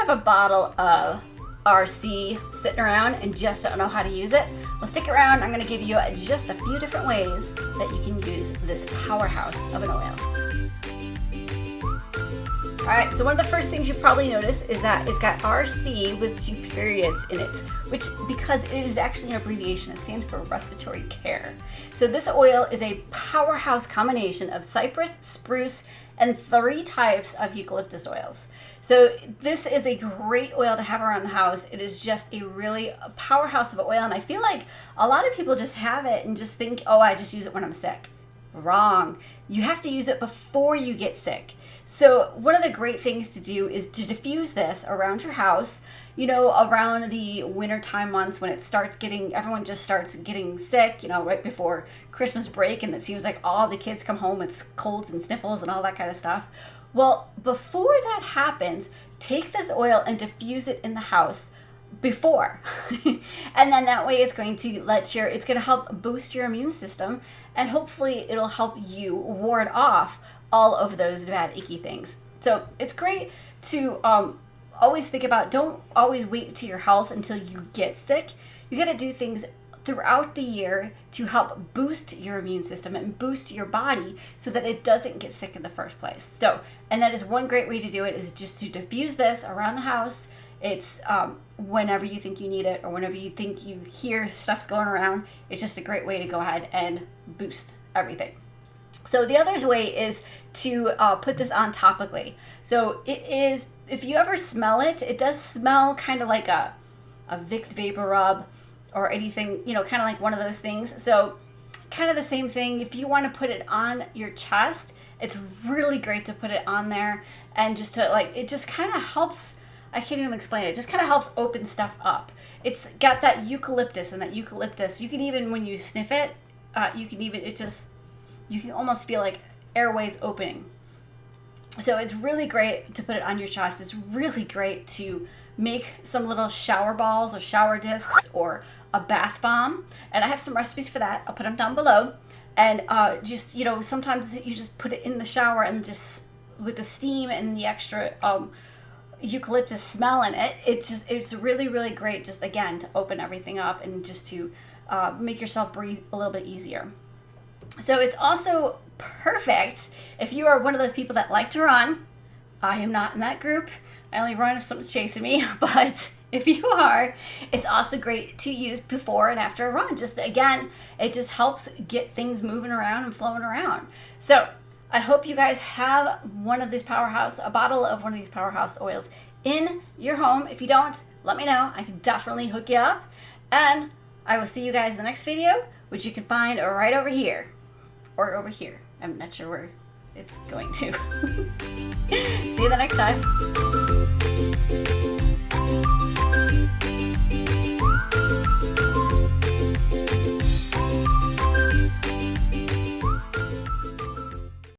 have a bottle of RC sitting around and just don't know how to use it? Well, stick around. I'm going to give you just a few different ways that you can use this powerhouse of an oil. All right, so one of the first things you probably notice is that it's got RC with 2 periods in it, which, because it is actually an abbreviation, it stands for respiratory care. So this oil is a powerhouse combination of Cypress, Spruce, and 3 types of eucalyptus oils. So this is a great oil to have around the house. It is just a powerhouse of an oil, and I feel like a lot of people just have it and just think, oh, I just use it when I'm sick. Wrong. You have to use it before you get sick. So one of the great things to do is to diffuse this around your house, you know, around the wintertime months when everyone just starts getting sick, you know, right before Christmas break, and it seems like all the kids come home with colds and sniffles and all that kind of stuff. Well, before that happens, take this oil and diffuse it in the house before. And then that way it's going to help boost your immune system, and hopefully it'll help you ward off all of those bad icky things. So it's great to always think about, don't always wait to your health until you get sick. You got to do things throughout the year to help boost your immune system and boost your body so that it doesn't get sick in the first place. So, and that is one great way to do it, is just to diffuse this around the house. It's whenever you think you need it, or whenever you think you hear stuff's going around, it's just a great way to go ahead and boost everything. So the other way is to put this on topically. So it is, if you ever smell it, it does smell kind of like a Vicks Vapor Rub or anything, you know, kind of like one of those things. So kind of the same thing. If you want to put it on your chest, it's really great to put it on there, and just to it just kind of helps. I can't even explain it. It just kind of helps open stuff up. It's got that eucalyptus, and that eucalyptus, you can even, when you sniff it, you can almost feel like airways opening. So it's really great to put it on your chest. It's really great to make some little shower balls or shower discs or a bath bomb. And I have some recipes for that. I'll put them down below. And just, you know, sometimes you just put it in the shower, and just with the steam and the extra eucalyptus smell in it, it's really, really great, just again, to open everything up and just to make yourself breathe a little bit easier. So it's also perfect if you are one of those people that like to run. I am not in that group. I only run if someone's chasing me, but if you are, it's also great to use before and after a run. Just again, it just helps get things moving around and flowing around. So I hope you guys have a bottle of one of these powerhouse oils in your home. If you don't, let me know. I can definitely hook you up. And I will see you guys in the next video, which you can find right over here. Or over here. I'm not sure where it's going to. See you the next time.